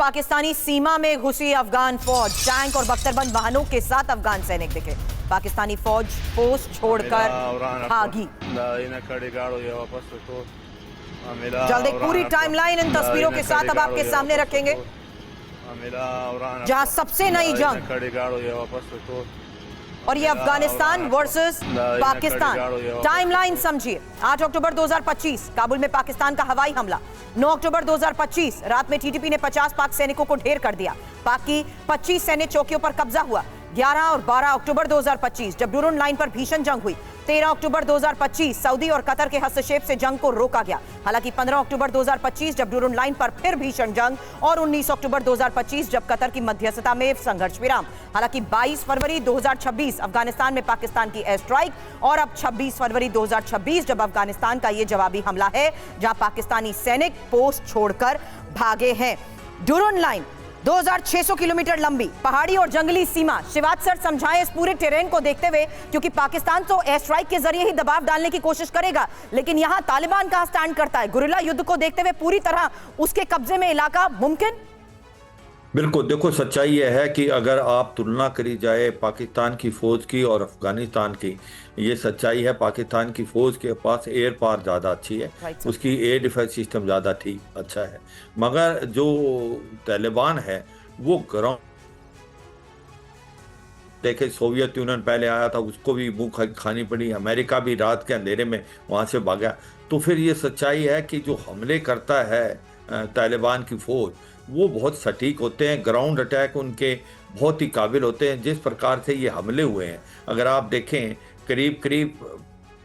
पाकिस्तानी सीमा में घुसी अफगान फौज, टैंक और बख्तरबंद वाहनों के साथ अफगान सैनिक दिखे। पाकिस्तानी फौज पोस्ट छोड़कर भागी। जल्द एक पूरी टाइमलाइन इन तस्वीरों के साथ अब आपके सामने रखेंगे, जहां सबसे नई जंग और ये अफगानिस्तान वर्सेस पाकिस्तान। टाइमलाइन समझिए। 8 अक्टूबर 2025 काबुल में पाकिस्तान का हवाई हमला। 9 अक्टूबर 2025 रात में टीटीपी ने 50 पाक सैनिकों को ढेर कर दिया। पाक की 25 सैन्य चौकियों पर कब्जा हुआ। 11 और 12 अक्टूबर 2025 जब डूरून लाइन पर भीषण जंग हुई। 13 अक्टूबर 2025 सऊदी और कतर के हस्तक्षेप से जंग को रोका गया। हालांकि 15 अक्टूबर 2025 जब डूरून लाइन पर फिर भीषण जंग और 19 अक्टूबर 2025 जब कतर की मध्यस्थता में संघर्ष विराम। हालांकि 22 फरवरी 2026 अफगानिस्तान में पाकिस्तान की एयर स्ट्राइक और अब 26 फरवरी 2026 जब अफगानिस्तान का यह जवाबी हमला है, जहां पाकिस्तानी सैनिक पोस्ट छोड़कर भागे हैं। डूरून लाइन 2600 किलोमीटर लंबी पहाड़ी और जंगली सीमा। शिवाज सर समझाएं इस पूरे टेरेन को देखते हुए, क्योंकि पाकिस्तान तो एयर स्ट्राइक के जरिए ही दबाव डालने की कोशिश करेगा, लेकिन यहां तालिबान कहां स्टैंड करता है। गुरिल्ला युद्ध को देखते हुए पूरी तरह उसके कब्जे में इलाका मुमकिन। बिल्कुल, देखो सच्चाई यह है कि अगर आप तुलना करी जाए पाकिस्तान की फौज की और अफगानिस्तान की, ये सच्चाई है पाकिस्तान की फौज के पास एयर पावर ज़्यादा अच्छी है, उसकी एयर डिफेंस सिस्टम ज़्यादा ठीक अच्छा है। मगर जो तालिबान है वो ग्राउंड, देखे सोवियत यूनियन पहले आया था, उसको भी मुंह खानी पड़ी, अमेरिका भी रात के अंधेरे में वहाँ से भागा। तो फिर ये सच्चाई है कि जो हमले करता है तालिबान की फौज वो बहुत सटीक होते हैं, ग्राउंड अटैक उनके बहुत ही काबिल होते हैं। जिस प्रकार से ये हमले हुए हैं, अगर आप देखें करीब करीब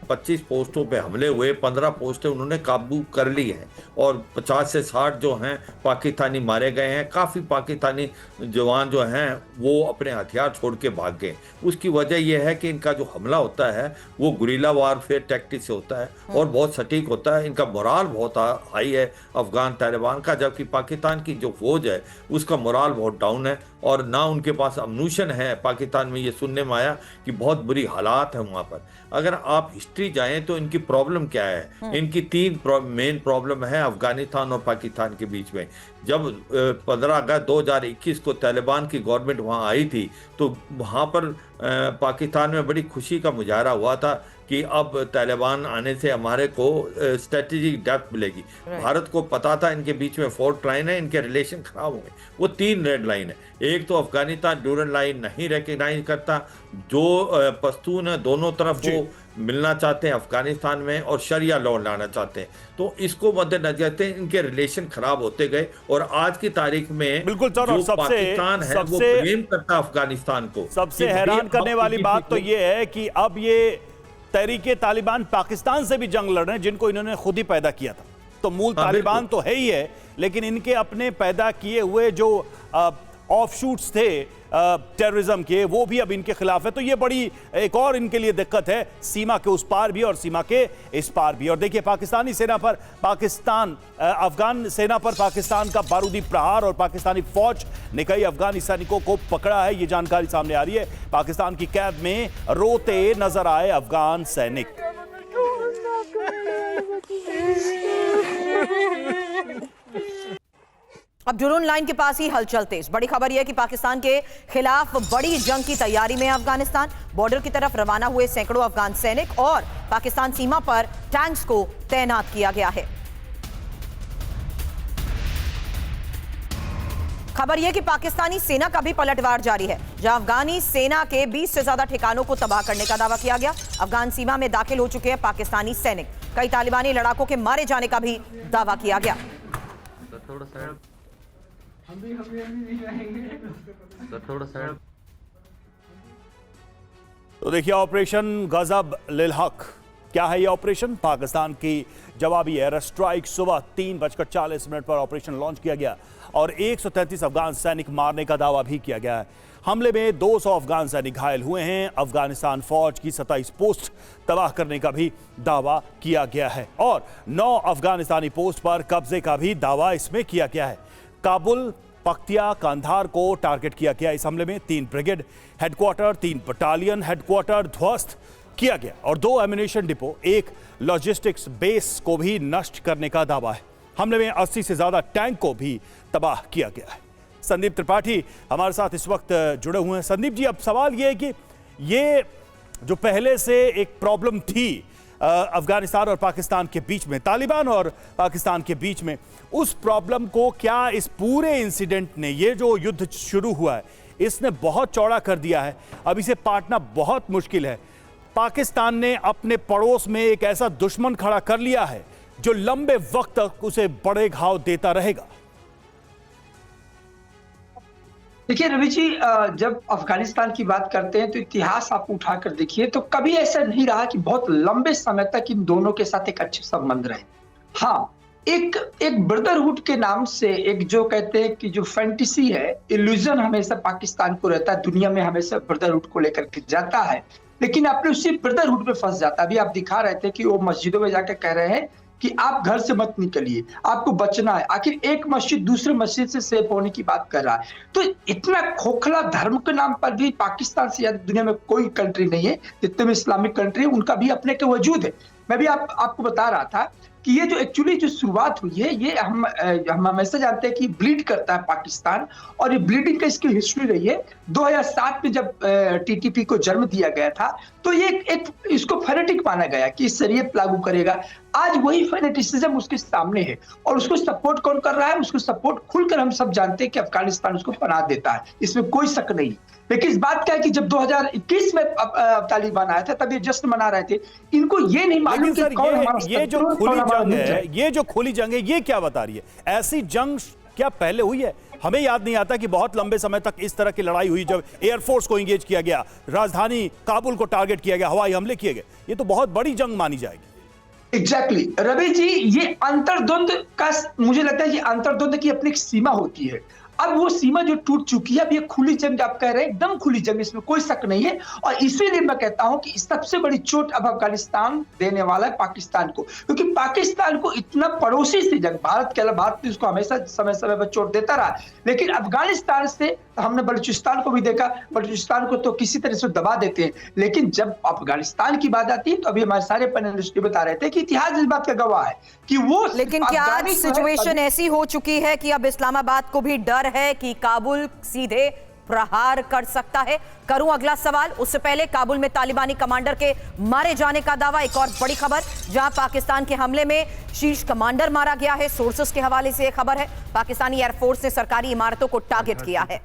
25 पोस्टों पे हमले हुए, 15 पोस्टें उन्होंने काबू कर ली हैं और 50 से 60 जो हैं पाकिस्तानी मारे गए हैं। काफ़ी पाकिस्तानी जवान जो हैं वो अपने हथियार छोड़ के भाग गए। उसकी वजह यह है कि इनका जो हमला होता है वो गुरिल्ला वारफेयर टैक्टिक से होता है और बहुत सटीक होता है। इनका मोराल बहुत हाई है अफगान तालिबान का, जबकि पाकिस्तान की जो फौज है उसका मोराल बहुत डाउन है और ना उनके पास अम्यूनिशन है। पाकिस्तान में ये सुनने में आया कि बहुत बुरी हालात है वहाँ पर। अगर आप हिस्ट्री जाएं तो इनकी प्रॉब्लम क्या है, इनकी 3 मेन प्रॉब्लम है अफगानिस्तान और पाकिस्तान के बीच में। जब 15 अगस्त 2021 को तालिबान की गवर्नमेंट वहाँ आई थी तो वहाँ पर पाकिस्तान में बड़ी खुशी का मुजाहरा हुआ था कि अब तालिबान आने से हमारे को स्ट्रेटेजिक डेप्थ मिलेगी। भारत को पता था इनके बीच में फोर्ट लाइन है, इनके रिलेशन खराब हो गए। वो 3 रेड लाइन है। एक तो अफगानिस्तान डूरन लाइन नहीं रिकग्नाइज करता, जो पश्तून है दोनों तरफ वो मिलना चाहते हैं अफगानिस्तान में और शरिया लॉ लाना चाहते हैं। तो इसको मद्देनजर रखते हैं, इनके रिलेशन खराब होते गए और आज की तारीख में बिल्कुल सर, जो पाकिस्तान है वो ब्लेम करता अफगानिस्तान को। सबसे हैरान करने वाली बात तो ये है कि अब ये तहरीके तालिबान पाकिस्तान से भी जंग लड़ रहे हैं, जिनको इन्होंने खुद ही पैदा किया था। तो मूल तालिबान तो है ही है, लेकिन इनके अपने पैदा किए हुए जो ऑफशूट्स थे टेररिज्म के, वो भी अब इनके खिलाफ है। तो ये बड़ी एक और इनके लिए दिक्कत है, सीमा के उस पार भी और सीमा के इस पार भी। और देखिए पाकिस्तानी सेना पर अफगान सेना पर पाकिस्तान का बारूदी प्रहार और पाकिस्तानी फौज ने कई अफगानी सैनिकों को पकड़ा है, ये जानकारी सामने आ रही है। पाकिस्तान की कैद में रोते नजर आए अफगान सैनिक। अब डूरून लाइन के पास ही हलचल तेज। बड़ी खबर यह है कि पाकिस्तान के खिलाफ बड़ी जंग की तैयारी में अफगानिस्तान। बॉर्डर की तरफ रवाना हुए सैकड़ों अफगान सैनिक और पाकिस्तान सीमा पर टैंक्स को तैनात किया गया है। खबर यह कि पाकिस्तानी सेना का भी पलटवार जारी है, जहां अफगानी सेना के 20 से ज्यादा ठिकानों को तबाह करने का दावा किया गया। अफगान सीमा में दाखिल हो चुके हैं पाकिस्तानी सैनिक। कई तालिबानी लड़ाकों के मारे जाने का भी दावा किया गया। तो देखिए ऑपरेशन गजब लिल हक, क्या है ये ऑपरेशन? पाकिस्तान की जवाबी एयर स्ट्राइक सुबह 3:40 पर ऑपरेशन लॉन्च किया गया और 133 अफगान सैनिक मारने का दावा भी किया गया है। हमले में 200 अफगान सैनिक घायल हुए हैं। अफगानिस्तान फौज की 27 पोस्ट तबाह करने का भी दावा किया गया है और 9 अफगानिस्तानी पोस्ट पर कब्जे का भी दावा इसमें किया गया है। काबुल, पख्तिया, कांधार को टारगेट किया गया। इस हमले में 3 ब्रिगेड हेडक्वार्टर, 3 बटालियन हेडक्वार्टर ध्वस्त किया गया और 2 एम्युनिशन डिपो, 1 लॉजिस्टिक्स बेस को भी नष्ट करने का दावा है। हमले में 80 से ज्यादा टैंक को भी तबाह किया गया है। संदीप त्रिपाठी हमारे साथ इस वक्त जुड़े हुए हैं। संदीप जी, अब सवाल ये है कि ये जो पहले से एक प्रॉब्लम थी अफगानिस्तान और पाकिस्तान के बीच में, तालिबान और पाकिस्तान के बीच में, उस प्रॉब्लम को क्या इस पूरे इंसिडेंट ने, ये जो युद्ध शुरू हुआ है, इसने बहुत चौड़ा कर दिया है? अब इसे पाटना बहुत मुश्किल है। पाकिस्तान ने अपने पड़ोस में एक ऐसा दुश्मन खड़ा कर लिया है जो लंबे वक्त तक उसे बड़े घाव देता रहेगा। देखिए रवि जी, जब अफगानिस्तान की बात करते हैं तो इतिहास आप उठाकर देखिए तो कभी ऐसा नहीं रहा कि बहुत लंबे समय तक इन दोनों के साथ एक अच्छे संबंध रहे। हाँ, एक ब्रदरहुड के नाम से एक जो कहते हैं कि जो फैंटेसी है, इल्यूजन हमेशा पाकिस्तान को रहता है, दुनिया में हमेशा ब्रदरहुड को लेकर के जाता है, लेकिन अपने उसी ब्रदरहुड में फंस जाता है। अभी आप दिखा रहे थे कि वो मस्जिदों में जाकर कह रहे हैं कि आप घर से मत निकलिए, आपको बचना है। आखिर एक मस्जिद दूसरे मस्जिद से सेफ होने की बात कर रहा है। तो इतना खोखला धर्म के नाम पर भी पाकिस्तान से ज्यादा दुनिया में कोई कंट्री नहीं है। जितने भी इस्लामिक कंट्री है उनका भी अपने के वजूद है। मैं भी आपको बता रहा था कि ये जो एक्चुअली जो शुरुआत हुई है, ये हम हमेशा जानते हैं कि ब्लीड करता है पाकिस्तान, और ये ब्लीडिंग का इसकी हिस्ट्री रही है। 2007 में जब टीटीपी को जन्म दिया गया था तो ये एक इसको फेनेटिक माना गया कि शरीयत लागू करेगा। आज वही फेनेटिसिज्म उसके सामने है और उसको सपोर्ट कौन कर रहा है? उसको सपोर्ट खुलकर हम सब जानते हैं कि अफगानिस्तान उसको पनाह देता है, इसमें कोई शक नहीं। लेकिन इस बात क्या है कि जब 2021 में तालिबान आया था तब ये जश्न मना रहे थे। इनको ये नहीं मालूम कि कौन हमारा ये जो खुली जंग है, ये जो खुली जंग है, ये क्या बता रही है? ऐसी जंग क्या पहले हुई है? हमें याद नहीं आता कि बहुत लंबे समय तक इस तरह की लड़ाई हुई जब एयरफोर्स को एंगेज किया गया, राजधानी काबुल को टारगेट किया गया, हवाई हमले किए गए। ये तो बहुत बड़ी जंग मानी जाएगी। एग्जैक्टली रवि जी, ये अंतर्द्वंद का मुझे लगता है कि अंतर्द्वंद की अपनी एक सीमा होती है। अब वो सीमा जो टूट चुकी है, अब ये खुली जंग आप कह रहे हैं, एकदम खुली जंग, इसमें कोई शक नहीं है। और इसीलिए मैं कहता हूं कि सबसे बड़ी चोट अब अफगानिस्तान देने वाला है पाकिस्तान को, क्योंकि पाकिस्तान को इतना पड़ोसी से जंग, भारत के अलावा भारत उसको हमेशा समय समय पर चोट देता रहा, लेकिन अफगानिस्तान से हमने बलूचिस्तान को भी देखा, बलूचिस्तान को तो किसी तरह से दबा देते हैं, लेकिन जब अफगानिस्तान की बात आती है तो अभी हमारे सारे पैनलिस्ट बता रहे थे कि इतिहास इस बात का गवाह है कि वो। लेकिन क्या आज सिचुएशन ऐसी हो चुकी है कि अब इस्लामाबाद को भी डर है कि काबुल सीधे प्रहार कर सकता है? करूं अगला सवाल, उससे पहले काबुल में तालिबानी कमांडर के मारे जाने का दावा। एक और बड़ी खबर, जहां पाकिस्तान के हमले में शीर्ष कमांडर मारा गया है। सोर्सेस के हवाले से यह खबर है, पाकिस्तानी एयरफोर्स ने सरकारी इमारतों को टारगेट किया है।